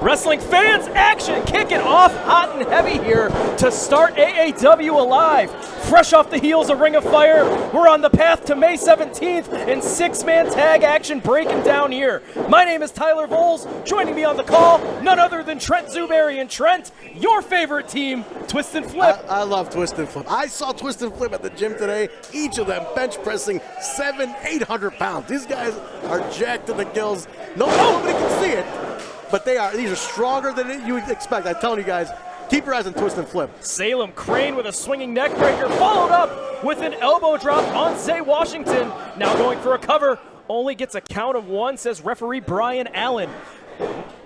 Wrestling fans, action kicking off hot and heavy here to start AAW Alive. Fresh off the heels of Ring of Fire, we're on the path to May 17th and six-man tag action breaking down here. My name is Tyler Voles. Joining me on the call, none other than Trent Zuberi. And Trent, your favorite team, Twist and Flip. I love Twist and Flip. I saw Twist and Flip at the gym today. Each of them bench pressing 700-800 pounds. These guys are jacked to the gills. Nobody can see it. But these are stronger than you would expect. I'm telling you guys, keep your eyes on Twist and Flip. Salem Crane with a swinging neck breaker, followed up with an elbow drop on Zay Washington. Now going for a cover, only gets a count of one, says referee Brian Allen.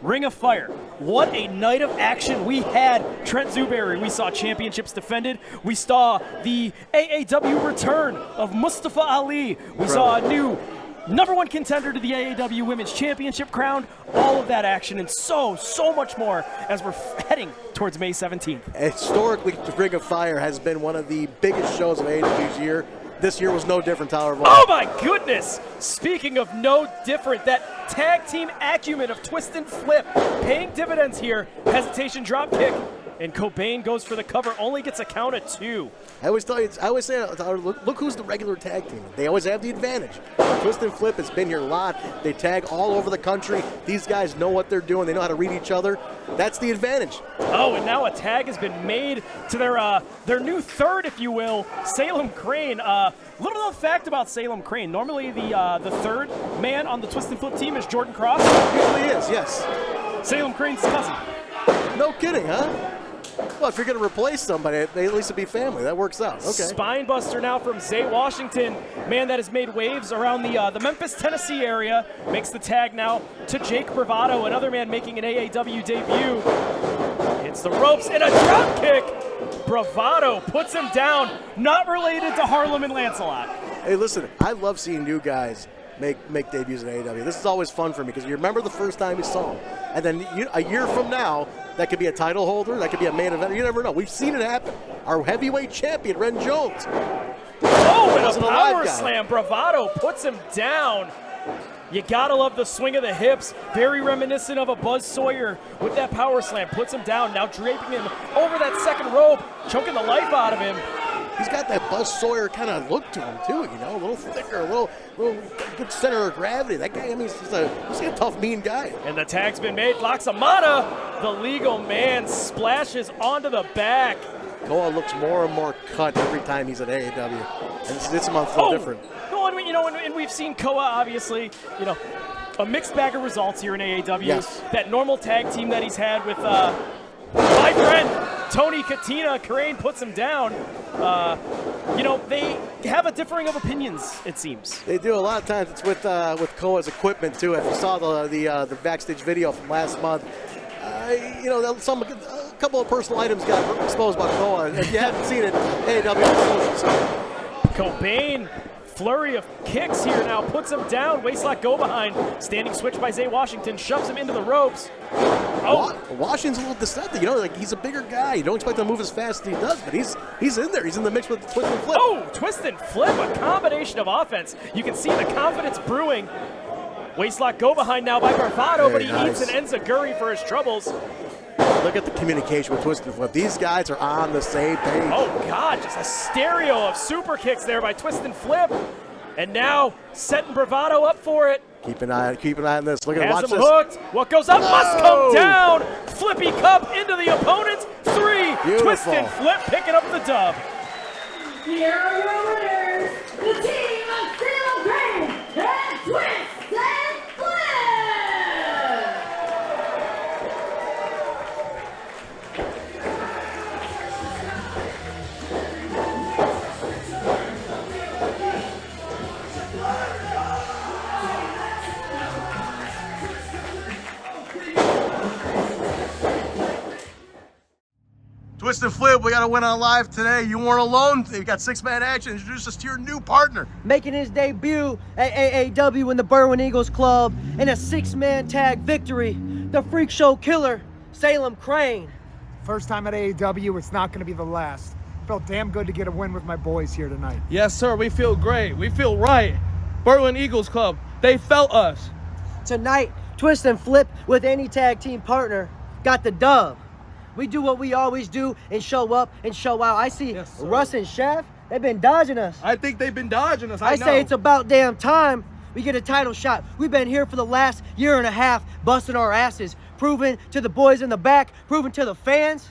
Ring of Fire. What a night of action we had. Trent Zuberi, we saw championships defended. We saw the AAW return of Mustafa Ali. We saw a new #1 contender to the AAW Women's Championship crowned. All of that action and so much more as we're heading towards May 17th. Historically, the Ring of Fire has been one of the biggest shows of AAW's year. This year was no different, Tyler Voles. Oh my goodness! Speaking of no different, that tag team acumen of Twist and Flip paying dividends here. Hesitation drop kick. And Cobain goes for the cover, only gets a count of 2. I always say, look who's the regular tag team. They always have the advantage. Twist and Flip has been here a lot. They tag all over the country. These guys know what they're doing. They know how to read each other. That's the advantage. Oh, and now a tag has been made to their new third, if you will, Salem Crane. Little known fact about Salem Crane. Normally the third man on the Twist and Flip team is Jordan Cross. Usually is, yes. Salem Crane's cousin. No kidding, huh? Well, if you're going to replace somebody, they at least be family. That works out. Okay. Spine buster now from Zay Washington. Man that has made waves around the Memphis, Tennessee area. Makes the tag now to Jake Bravado, another man making an AAW debut. Hits the ropes and a drop kick. Bravado puts him down. Not related to Harlem and Lancelot. Hey, listen, I love seeing new guys make debuts in AAW. This is always fun for me because you remember the first time you saw them. And then a year from now, that could be a title holder, that could be a main event. You never know. We've seen it happen. Our heavyweight champion, Ren Jones. Oh, and a power slam. Bravado puts him down. You gotta love the swing of the hips. Very reminiscent of a Buzz Sawyer with that power slam. Puts him down, now draping him over that second rope, choking the life out of him. He's got that Buzz Sawyer kind of look to him, too, you know, a little thicker, a little good center of gravity. That guy, I mean, he's a tough, mean guy. And the tag's been made. Laxamana, the legal man, splashes onto the back. Koa looks more and more cut every time he's at AAW. And this month's no different. No, and we've seen Koa, obviously, a mixed bag of results here in AAW. Yes. That normal tag team that he's had with my friend Tony Katina. Crane puts him down. They have a differing of opinions, it seems. They do. A lot of times it's with Koa's equipment, too. If you saw the backstage video from last month, a couple of personal items got exposed by Koa. If you haven't seen it, AAW. Cobain, flurry of kicks here now, puts him down. Waistlock go behind. Standing switch by Zay Washington, shoves him into the ropes. Oh. Washington's a little deceptive. He's a bigger guy. You don't expect him to move as fast as he does, but he's in there. He's in the mix with Twist and Flip. Oh, Twist and Flip, a combination of offense. You can see the confidence brewing. Waistlock go behind now by Bravado, but he eats an enziguri for his troubles. Look at the communication with Twist and Flip. These guys are on the same page. Oh, God, just a stereo of super kicks there by Twist and Flip. And now setting Bravado up for it. Keep an eye on this. Look at watch this. Hooked. What goes up must come down. Flippy cup into the opponent's 3. Beautiful. Twist and Flip picking up the dub. Here are your winners, the team of Salem Crane and Twist and Flip. Twist and Flip, we got a win on live today. You weren't alone. You got six-man action. Introduce us to your new partner. Making his debut at AAW in the Berwyn Eagles Club in a six-man tag victory, the Freak Show Killer, Salem Crane. First time at AAW, it's not going to be the last. Felt damn good to get a win with my boys here tonight. Yes, sir. We feel great. We feel right. Berwyn Eagles Club, they felt us. Tonight, Twist and flip with any tag team partner got the dub. We do what we always do and show up and show out. I see Russ and Chef, they've been dodging us. I think they've been dodging us. I say it's about damn time we get a title shot. We've been here for the last year and a half busting our asses, proving to the boys in the back, proving to the fans.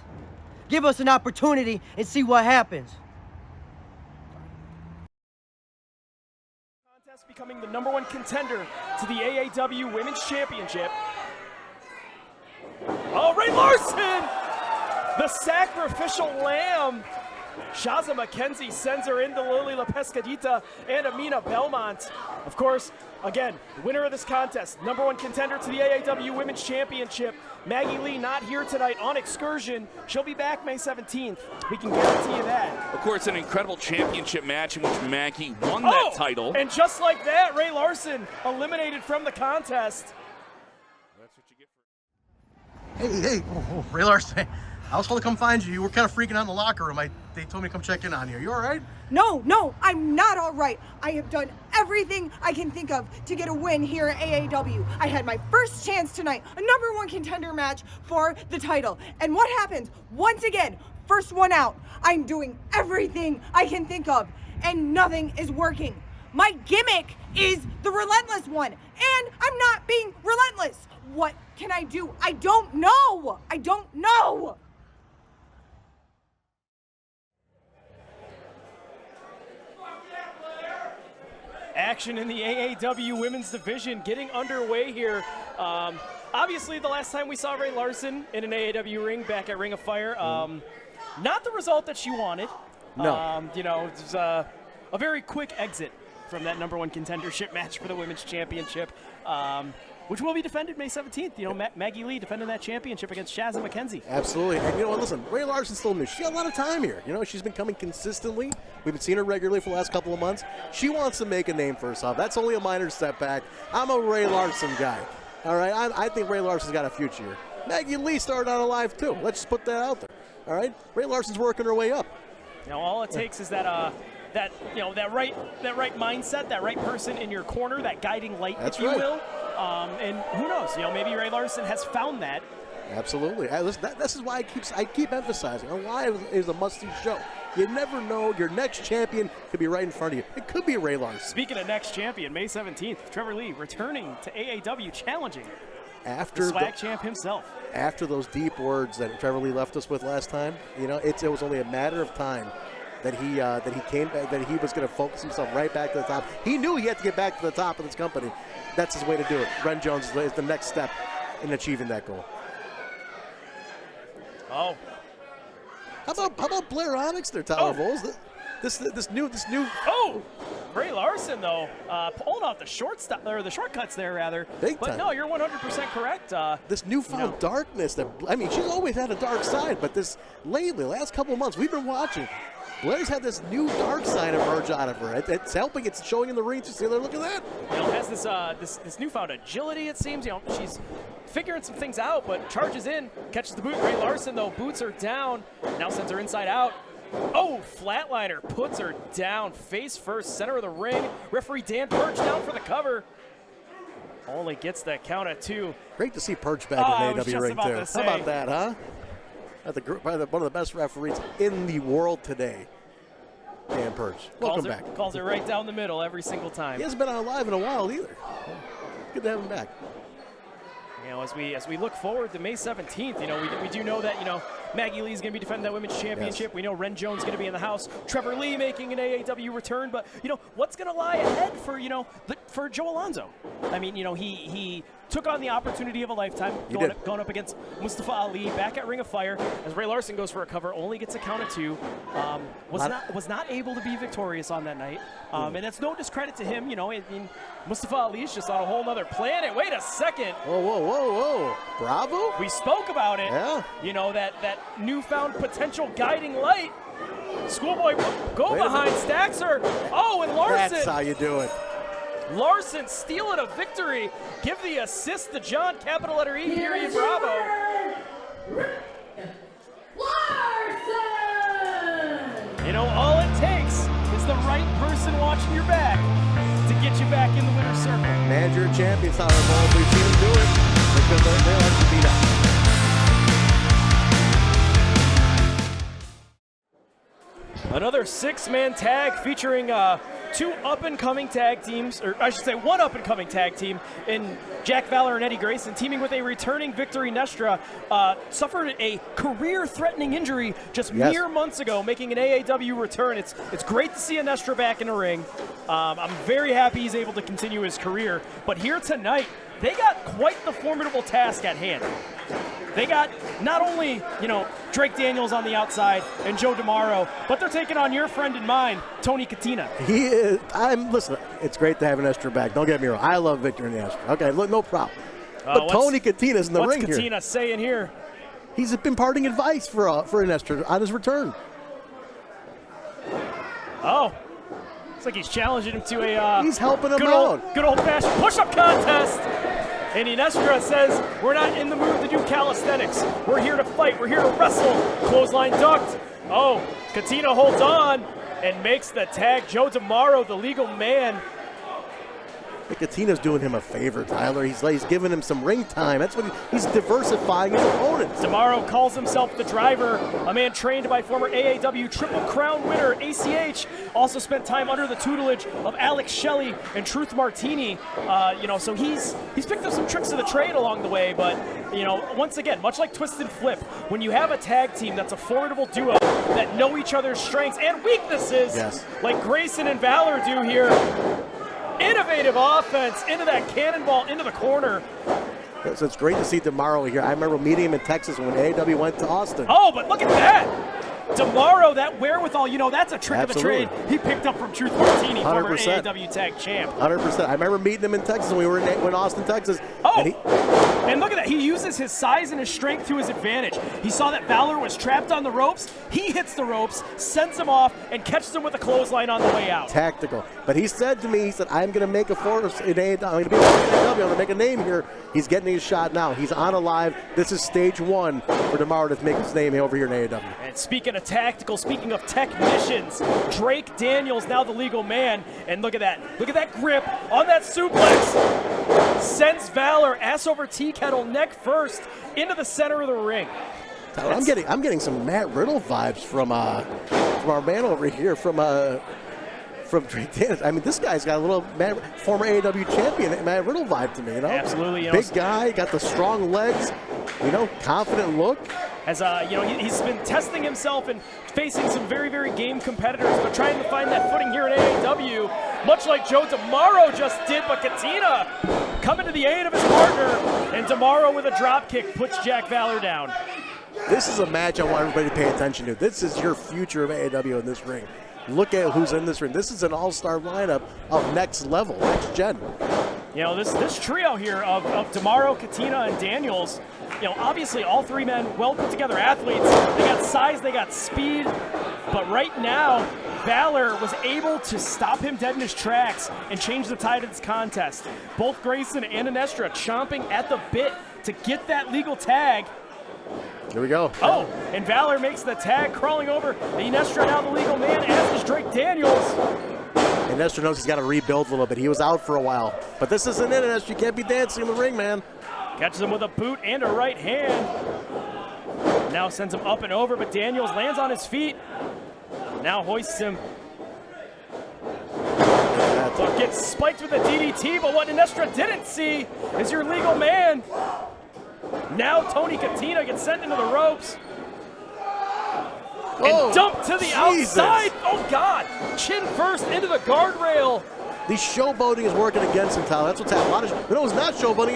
Give us an opportunity and see what happens. Contest becoming the #1 contender to the AAW Women's Championship. Oh, Ray Larson! The sacrificial lamb. Shaza McKenzie sends her into Lily La Pescadita and Amina Belmont. Of course, again, winner of this contest, #1 contender to the AAW Women's Championship. Maggie Lee not here tonight on excursion. She'll be back May 17th. We can guarantee you that. Of course, an incredible championship match in which Maggie won that title. And just like that, Ray Larson eliminated from the contest. That's what you get for Hey, Ray Larson. I was told to come find you. You were kind of freaking out in the locker room. They told me to come check in on you. You all right? No, I'm not all right. I have done everything I can think of to get a win here at AAW. I had my first chance tonight, a #1 contender match for the title. And what happens? Once again, first one out. I'm doing everything I can think of, and nothing is working. My gimmick is the relentless one, and I'm not being relentless. What can I do? I don't know. Action in the AAW Women's Division getting underway here. Obviously, the last time we saw Ray Larson in an AAW ring back at Ring of Fire, not the result that she wanted. No. It was a very quick exit from that #1 contendership match for the Women's Championship, which will be defended May 17th. Maggie Lee defending that championship against Shaza McKenzie. Absolutely. And you know what? Listen, Ray Larson's still new. She got a lot of time here. She's been coming consistently. We've been seeing her regularly for the last couple of months. She wants to make a name for herself. That's only a minor setback. I'm a Ray Larson guy. All right? I think Ray Larson's got a future here. Maggie Lee started on Alive, too. Let's just put that out there. All right? Ray Larson's working her way up. All it takes is that right mindset, that right person in your corner, that guiding light, That's if you right. will. And who knows? Maybe Ray Larson has found that. Absolutely. This is why I keep emphasizing. Alive is a must-see show. You never know. Your next champion could be right in front of you. It could be Ray Larson. Speaking of next champion, May 17th, Trevor Lee returning to AAW, challenging After the swag champ himself. After those deep words that Trevor Lee left us with last time, it was only a matter of time that he came back, that he was going to focus himself right back to the top. He knew he had to get back to the top of this company. That's his way to do it. Ren Jones is the next step in achieving that goal. Oh. How about Blair Onyx there, Tyler Bowles? This new. Oh, Ray Larson though, pulling off the shortcuts there rather. Big but time. no, you're 100% correct. This newfound darkness she's always had a dark side, but last couple of months we've been watching. Blair's had this new dark side emerge out of her. It's helping. It's showing in the ring. You see there. Look at that. Has this newfound agility. It seems. She's figuring some things out, but charges in, catches the boot. Ray Larson though boots her down. Now sends her inside out. Oh, flatliner puts her down face first, center of the ring. Referee Dan Perch down for the cover. Only gets the count at 2. Great to see Perch back in the AW ring too. To How about that, huh? Probably one of the best referees in the world today, Dan Perch. Welcome back. Calls it right down the middle every single time. He hasn't been on Live in a while either. Good to have him back. As we look forward to May 17th, we do know that Maggie Lee's going to be defending that Women's Championship. Yes. We know Ren Jones is going to be in the house. Trevor Lee making an AAW return, but what's going to lie ahead for for Joe Alonzo? I mean, he took on the opportunity of a lifetime going up against Mustafa Ali back at Ring of Fire. As Ray Larson goes for a cover, only gets a count of 2. Was not able to be victorious on that night, and that's no discredit to him. Mustafa Ali is just on a whole nother planet. Wait a second. Whoa. Bravo? We spoke about it. Yeah. That newfound potential guiding light. Schoolboy go behind, stacks her. Oh, and Larson. That's how you do it. Larson stealing a victory. Give the assist to John, capital letter E, period, bravo. Larson! All it takes is the right person watching your back to get you back in the winner's circle. Manager of champions, Tyler Bowles. We've seen him do it because they like to beat up. Another 6-man tag featuring two up-and-coming tag teams, or I should say one up-and-coming tag team in Jack Valor and Eddie Grayson, teaming with a returning Victory Nestra. Suffered a career-threatening injury just mere months ago, making an AAW return. It's great to see Nestra back in the ring. I'm very happy he's able to continue his career. But here tonight, they got quite the formidable task at hand. They got not only, Drake Daniels on the outside and Joe Dearo, but they're taking on your friend and mine, Tony Cina. He is. Listen, it's great to have Nestra back. Don't get me wrong. I love Victor Nestra. Okay, look, no problem. But Tony Cina's in the ring here. What's Cina saying here? He's been parting advice for Nestra on his return. Oh. Looks like he's challenging him to a he's helping him out. Good old-fashioned push-up contest. And Nestra says, we're not in the mood to do calisthenics. We're here to fight. We're here to wrestle. Clothesline ducked. Oh, Cina holds on and makes the tag. Joe Dearo, the legal man. I think Cina's doing him a favor, Tyler. He's giving him some ring time. That's what he's diversifying his opponents. Dearo calls himself the driver, a man trained by former AAW Triple Crown winner ACH. Also spent time under the tutelage of Alex Shelley and Truth Martini. So he's picked up some tricks of the trade along the way. But once again, much like Twisted Flip, when you have a tag team that's a formidable duo that know each other's strengths and weaknesses, like Grayson and Valor do here. Innovative offense into that cannonball into the corner. So it's great to see Dearo here. I remember meeting him in Texas when AAW went to Austin. Oh, but look at that. Dearo, that wherewithal, that's a trick of the trade he picked up from Truth Martini, 100%. Former AAW tag champ. 100%. I remember meeting him in Texas when we were in Austin, Texas. Oh, and look at that. He uses his size and his strength to his advantage. He saw that Valor was trapped on the ropes. He hits the ropes, sends him off, and catches him with a clothesline on the way out. Tactical. But he said to me, I'm going to make a force in AAW. I'm going to be in AAW. I'm going to make a name here. He's getting his shot now. He's on Alive. This is stage one for Dearo to make his name over here in AAW. And speaking of tactical, speaking of technicians, Drake Daniels now the legal man. And look at that. Look at that grip on that suplex. Sends Valor ass over tea kettle, neck first, into the center of the ring. I'm getting some Matt Riddle vibes from our man over here from Drake Daniels. I mean, this guy's got a little former AAW champion Matt Riddle vibe to me. Absolutely. Big guy, got the strong legs. Confident look. As he's been testing himself and facing some very, very game competitors, but trying to find that footing here in AAW, much like Joe Dearo just did. But Cina coming to the aid of his partner, and Dearo with a drop kick puts Jack Valor down. This is a match I want everybody to pay attention to. This is your future of AAW in this ring. Look at who's in this ring. This is an all-star lineup of next level, next gen. This trio here of Dearo, Cina, and Daniels, obviously all three men well put together athletes. They got size, they got speed, but right now, Valor was able to stop him dead in his tracks and change the tide of this contest. Both Grayson and Nestra chomping at the bit to get that legal tag. Here we go. Oh, and Valor makes the tag, crawling over. Nestra now the legal man, as is Drake Daniels. And Nestra knows he's got to rebuild a little bit. He was out for a while. But this isn't it, Nestra. You can't be dancing in the ring, man. Catches him with a boot and a right hand. Now sends him up and over, but Daniels lands on his feet. Now hoists him. So gets spiked with a DDT, but what Nestra didn't see is your legal man. Now Tony Cina gets sent into the ropes. And dumped to the outside. Oh, God. Chin first into the guardrail. The showboating is working against him, Tyler. That's what's happening. It's not showboating.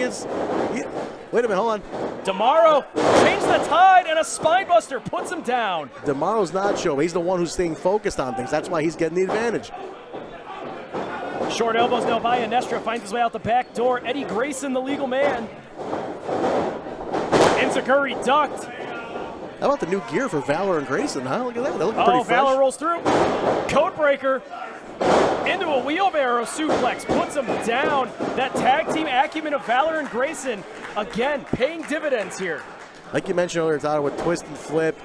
Wait a minute, hold on. Dearo changed the tide, and a spinebuster puts him down. Demaro's not showboating. He's the one who's staying focused on things. That's why he's getting the advantage. Short elbows now by Nestra. Finds his way out the back door. Eddie Grayson, the legal man. Enziguri ducked. How about the new gear for Valor and Grayson, huh? Look at that. They're looking pretty fresh. Valor rolls through. Codebreaker into a wheelbarrow suplex. Puts him down. That tag team acumen of Valor and Grayson, again, paying dividends here. Like you mentioned earlier, Tyler, with twist and flip,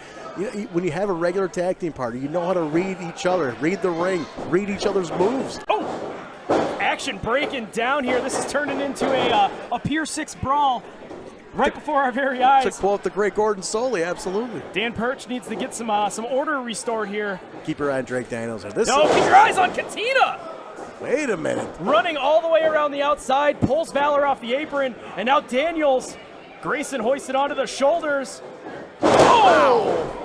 when you have a regular tag team partner, you know how to read each other, read the ring, read each other's moves. Oh! action breaking down here. This is turning into a Pier 6 brawl right before our very eyes. To quote the great Gordon Soley, absolutely. Dan Perch needs to get some order restored here. Keep your eye on Drake Daniels. Keep your eyes on Katina. Wait a minute. Running all the way around the outside, pulls Valor off the apron, and now Daniels. Grayson hoisted onto the shoulders. Oh!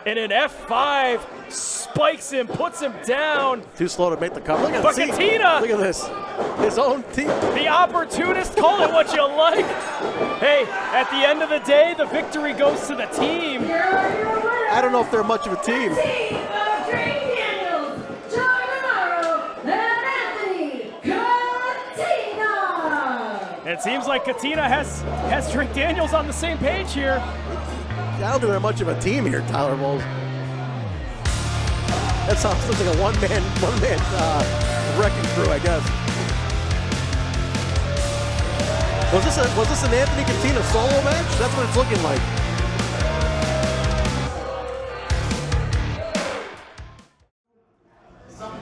And an F5 spikes him, puts him down. Too slow to make the cover. Look at Katina! Look at this. His own team. The opportunist, call it what you like. Hey, at the end of the day, the victory goes to the team. I don't know if they're much of a team. Team of Drake Daniels, John Dearo, and Anthony Katina. It seems like Katina has Drake Daniels on the same page here. I don't think they're much of a team here, Tyler Bowles. That sounds like a one-man wrecking crew, I guess. Was this an Anthony Katina solo match? That's what it's looking like.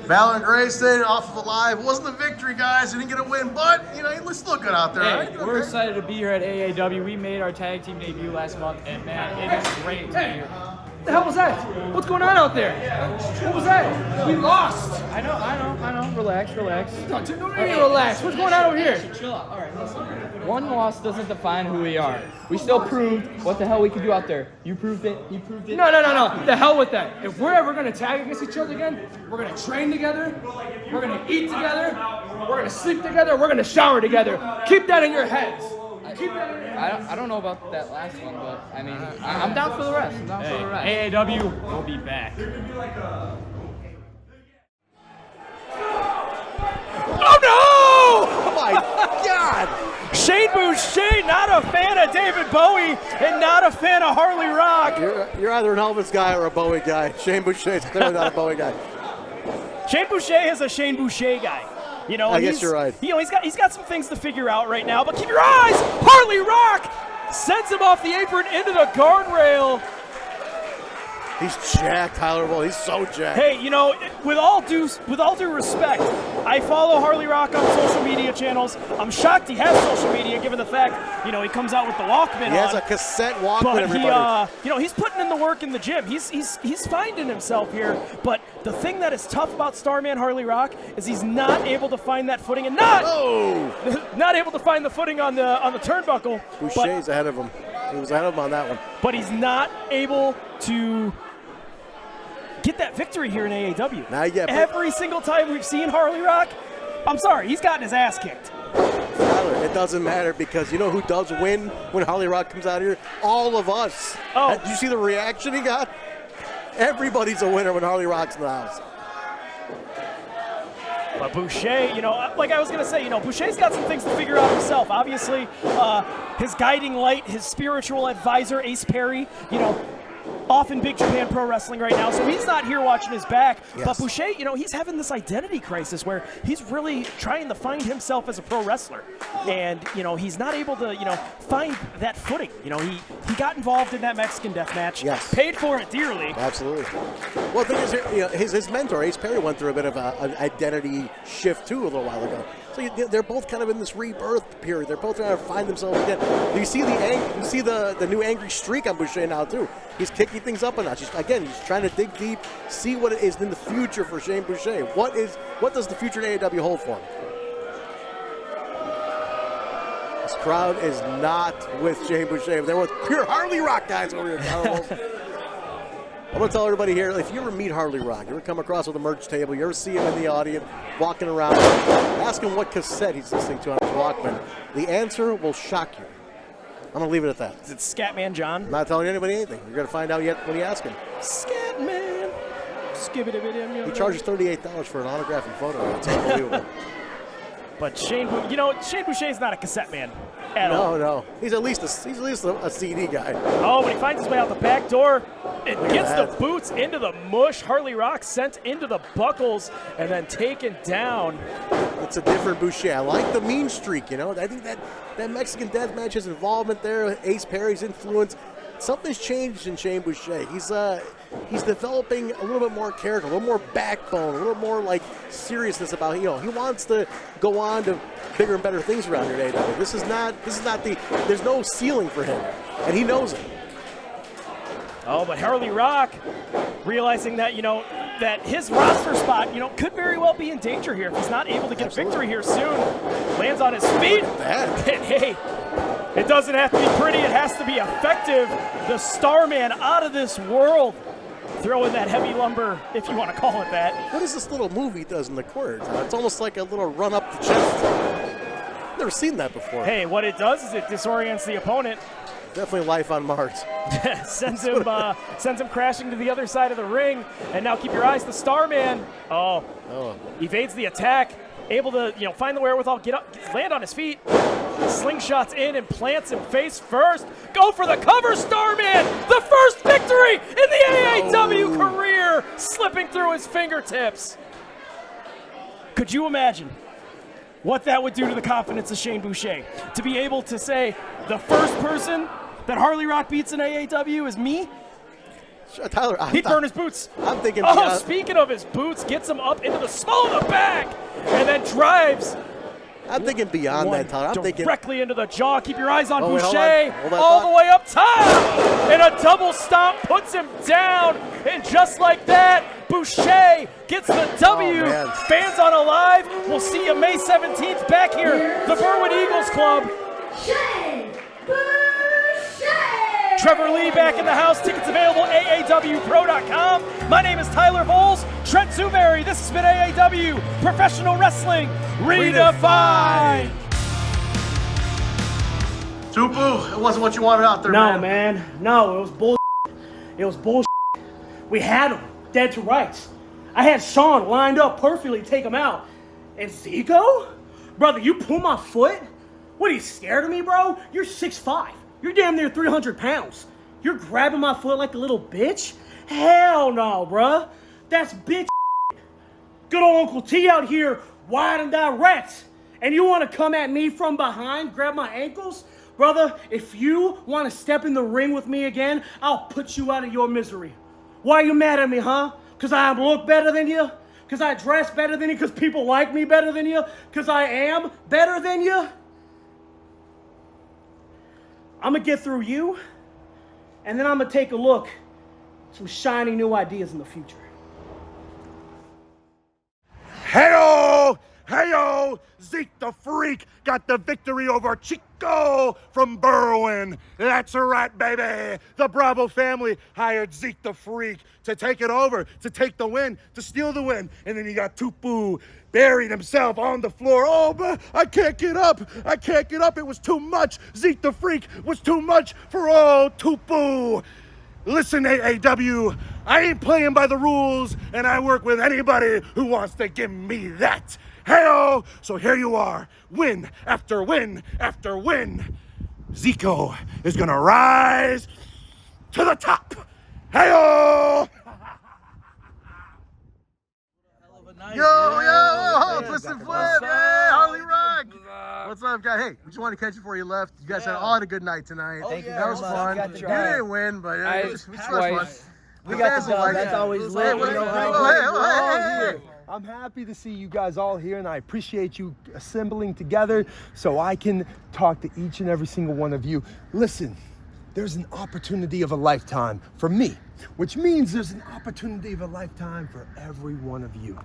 Valor and Grayson off of Alive. It wasn't a victory, guys. We didn't get a win, but you know, let's look good out there. Hey, right? we're excited to be here at AAW. We made our tag team debut last month, and man, it is great to be here. What the hell was that? What's going on out there? What was that? We lost. I know. Relax. Don't relax. What's going on over here? Chill out. All right, listen. One loss doesn't define who we are. We still proved what the hell we could do out there. You proved it. He proved it. No. The hell with that. If we're ever going to tag against each other again, we're going to train together. We're going to eat together. We're going to sleep together. We're going to shower together. Keep that in your heads. I don't know about that last one, but I mean, I'm down for the rest. AAW will be back. Oh no! Oh my God! Shane Boucher, not a fan of David Bowie and not a fan of Harley Rock. You're either an Elvis guy or a Bowie guy. Shane Boucher is clearly not a Bowie guy. Shane Boucher is a Shane Boucher guy. You know, I guess you're right. You know, he's got some things to figure out right now. But keep your eyes. Harley Rock sends him off the apron into the guardrail. He's jacked, Tyler Bowles. He's so jacked. Hey, you know, with all due respect, I follow Harley Rock on social media channels. I'm shocked he has social media, given the fact, you know, he comes out with the Walkman. He has a cassette Walkman. But everybody. you know, he's putting in the work in the gym. He's finding himself here. But the thing that is tough about Starman Harley Rock is he's not able to find that footing and not able to find the footing on the turnbuckle. Boucher's ahead of him. He was ahead of him on that one. But he's not able to get that victory here in AAW. Not yet. Every single time we've seen Harley Rock, I'm sorry, he's gotten his ass kicked. Tyler, it doesn't matter because you know who does win when Harley Rock comes out here? All of us. Oh. Did you see the reaction he got? Everybody's a winner when Harley Rock's in the house. But Boucher, you know, like I was going to say, you know, Boucher's got some things to figure out himself. Obviously, his guiding light, his spiritual advisor, Ace Perry, you know, off in Big Japan Pro Wrestling right now, so he's not here watching his back. Yes. But Boucher, you know, he's having this identity crisis where he's really trying to find himself as a pro wrestler. And, you know, he's not able to, you know, find that footing. You know, he got involved in that Mexican death match. Yes. Paid for it dearly. Absolutely. Well, the thing is, you know, his mentor, Ace Perry, went through a bit of an identity shift, too, a little while ago. So they're both kind of in this rebirth period. They're both trying to find themselves again. You see the new angry streak on Boucher now too. He's kicking things up a notch. He's trying to dig deep, see what it is in the future for Shane Boucher. What does the future in AAW hold for him? This crowd is not with Shane Boucher. They're with pure Harley Rock guys over here. I'm going to tell everybody here, if you ever meet Harley Rock, you ever come across with a merch table, you ever see him in the audience, walking around, ask him what cassette he's listening to on his Walkman. The answer will shock you. I'm going to leave it at that. Is it Scatman John? I'm not telling anybody anything. You're going to find out yet when you ask him. Scatman. He charges $38 for an autograph and photo. That's unbelievable. But Shane Boucher's not a cassette man at all. No. He's at least a CD guy. Oh, but he finds his way out the back door. It gets the boots into the mush. Harley Rock sent into the buckles and then taken down. It's a different Boucher. I like the mean streak, you know. I think that Mexican death match, his involvement there, Ace Perry's influence. something's changed in Shane Boucher. He's developing a little bit more character, a little more backbone, a little more like seriousness about, he wants to go on to bigger and better things around here at AAW. This is not there's no ceiling for him, and he knows it. Oh, but Harley Rock realizing that, that his roster spot, could very well be in danger here if he's not able to get a victory here soon. Lands on his feet. And hey, it doesn't have to be pretty, it has to be effective. The Starman out of this world. Throwing that heavy lumber, if you want to call it that. What is this little move he does in the corner? It's almost like a little run up the chest. Never seen that before. Hey, what it does is it disorients the opponent. Definitely life on Mars. sends him crashing to the other side of the ring. And now keep your eyes, the Starman. Oh. Evades the attack. Able to, find the wherewithal, get up, land on his feet. Slingshots in and plants him face first. Go for the cover, Starman! The first victory in the AAW career, slipping through his fingertips. Could you imagine what that would do to the confidence of Shane Boucher? To be able to say, the first person that Harley Rock beats in AAW is me? Tyler, He'd burn his boots. I'm thinking. Speaking of his boots, gets him up into the small of the back, and then drives. I'm thinking beyond that, Tyler. I'm thinking directly into the jaw. Keep your eyes on Boucher. Hold on, all the way up top, and a double stomp puts him down. And just like that, Boucher gets the W. Fans on Alive. We'll see you May 17th back here, the Berwyn Eagles Club. Shane Boucher! Trevor Lee back in the house. Tickets available AAWPro.com. My name is Tyler Voles. Trent Zuberi. This has been AAW Professional Wrestling Redefined. Tupu, it wasn't what you wanted out there, No, man. No, it was bull. It was bullshit. We had him dead to rights. I had Sean lined up perfectly to take him out. And Zico? Brother, you pull my foot? What, are you scared of me, bro? You're 6'5". You're damn near 300 pounds. You're grabbing my foot like a little bitch? Hell no, bruh. That's bitch. Good old Uncle T out here, wide and direct. And you want to come at me from behind, grab my ankles? Brother, if you want to step in the ring with me again, I'll put you out of your misery. Why are you mad at me, huh? Because I look better than you? Because I dress better than you? Because people like me better than you? Because I am better than you? I'm going to get through you, and then I'm going to take a look at some shiny new ideas in the future. Hey-o! Hey-o! Zeke the Freak got the victory over Chico from Berwyn. That's right, baby. The Bravo family hired Zeke the Freak to take it over, to take the win, to steal the win. And then you got Tupu buried himself on the floor. Oh, but I can't get up. I can't get up. It was too much. Zeke the Freak was too much for old Tupu. Listen, AAW, I ain't playing by the rules, and I work with anybody who wants to give me that. Hey-o! So here you are, win after win after win. Zico is gonna rise to the top. Hey-o! Yo, Twisted Flip, hey, Harley Rock. What's up, guys? Hey, we just wanted to catch you before you left. You guys had all had a good night tonight. Thank you. That was fun. You didn't win, but it was fun. We got the dub. That's always lit. Hey. I'm happy to see you guys all here, and I appreciate you assembling together so I can talk to each and every single one of you. Listen, there's an opportunity of a lifetime for me, which means there's an opportunity of a lifetime for every one of you.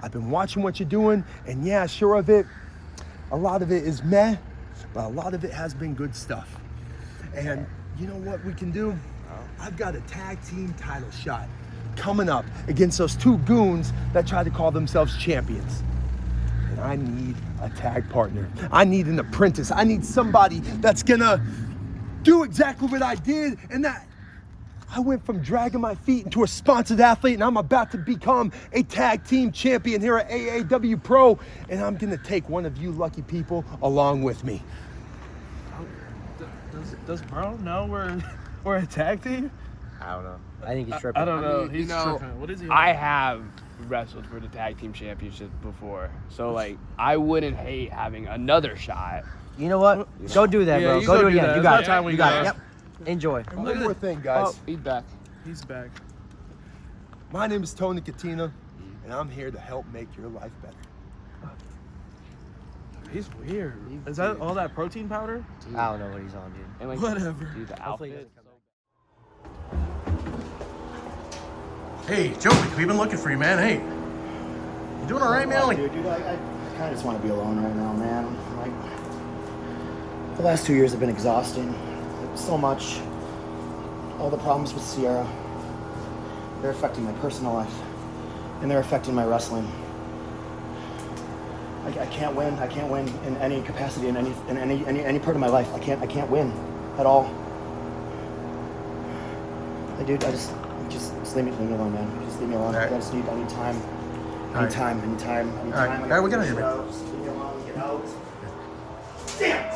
I've been watching what you're doing, and yeah, sure of it, a lot of it is meh, but a lot of it has been good stuff. And you know what we can do? I've got a tag team title shot coming up against those two goons that try to call themselves champions. And I need a tag partner. I need an apprentice. I need somebody that's gonna do exactly what I did, and that I went from dragging my feet into a sponsored athlete, and I'm about to become a tag team champion here at AAW Pro, and I'm gonna take one of you lucky people along with me. Does Bro know we're a tag team? I don't know. I think he's tripping. I don't know. He's tripping. What is he? I have wrestled for the tag team championship before, so like I wouldn't hate having another shot. You know what? Go do that, bro. Go do it again. You got it. You got it. Yep. Enjoy. And one more thing, guys. Oh, he's back. He's back. My name is Tony Katina, and I'm here to help make your life better. He's weird. Is that all that protein powder? I don't know what he's on, dude. And like, Whatever. Dude, the Hopefully he outfit. doesn't Hey, Joey, we've been looking for you, man. Hey, you doing all right, man? Like, Dude, I kind of just want to be alone right now, man. Like, the last 2 years have been exhausting. So much. All the problems with Sierra. They're affecting my personal life, and they're affecting my wrestling. I can't win. I can't win in any capacity in any part of my life. I can't win at all. Dude, just leave me alone, man. Just leave me alone. Right. I need time. I need time. All right, we got it, man. Just leave me alone. Get out. Damn it!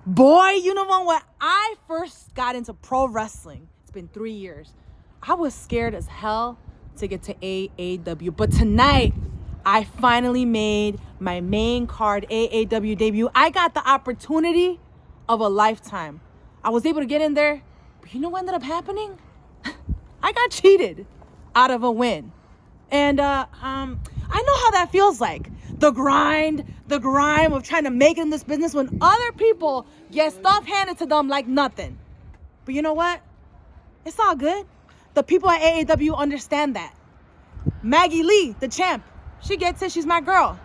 Boy, you know what? When I first got into pro wrestling, it's been 3 years, I was scared as hell to get to AAW. But tonight, I finally made my main card AAW debut. I got the opportunity of a lifetime. I was able to get in there, but you know what ended up happening? I got cheated out of a win. And I know how that feels like. The grime of trying to make it in this business when other people get stuff handed to them like nothing. But you know what? It's all good. The people at AAW understand that. Maggie Lee, the champ, she gets it, she's my girl.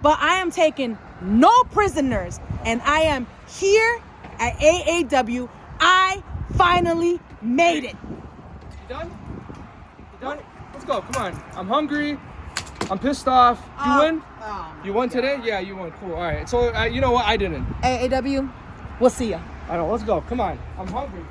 But I am taking no prisoners, and I am here at AAW. I finally made it. You done? You done? Let's go, come on. I'm hungry. I'm pissed off. You win? You won today? Yeah, you won. Cool. All right. So, you know what? I didn't. AAW, we'll see ya. I know. Let's go. Come on. I'm hungry.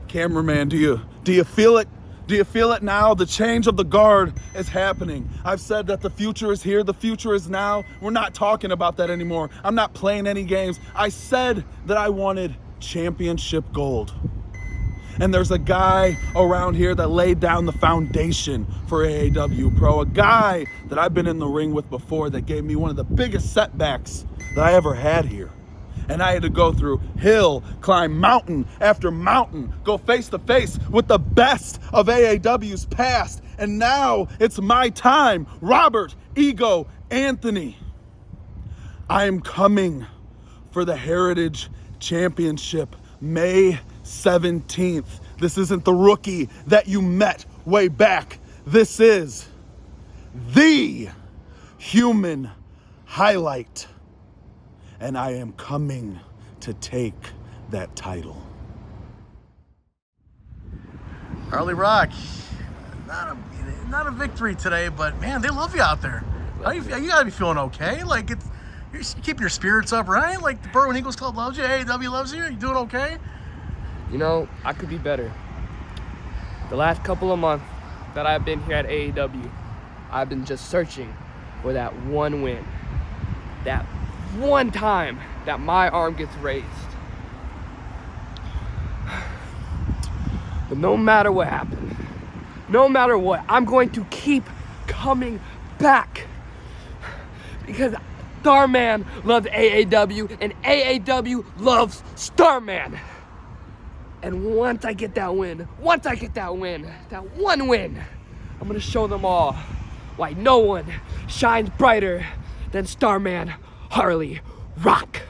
Cameraman, do you feel it? Do you feel it now? The change of the guard is happening. I've said that the future is here. The future is now. We're not talking about that anymore. I'm not playing any games. I said that I wanted championship gold. And there's a guy around here that laid down the foundation for AAW Pro, a guy that I've been in the ring with before that gave me one of the biggest setbacks that I ever had here. And I had to go through hill, climb mountain after mountain, go face to face with the best of AAW's past. And now it's my time, Robert Ego Anthony. I am coming for the Heritage Championship, May 17th. This isn't the rookie that you met way back. This is the human highlight. And I am coming to take that title. Harley Rock, not a victory today, but man, they love you out there. You gotta be feeling okay. Like you're keeping your spirits up, right? Like the Berwyn Eagles Club loves you, AAW loves you. You doing okay? You know, I could be better. The last couple of months that I've been here at AAW, I've been just searching for that one win. That one time that my arm gets raised. But no matter what happens, no matter what, I'm going to keep coming back. Because Starman loves AAW and AAW loves Starman. And once I get that win, that one win, I'm gonna show them all why no one shines brighter than Starman Harley Rock.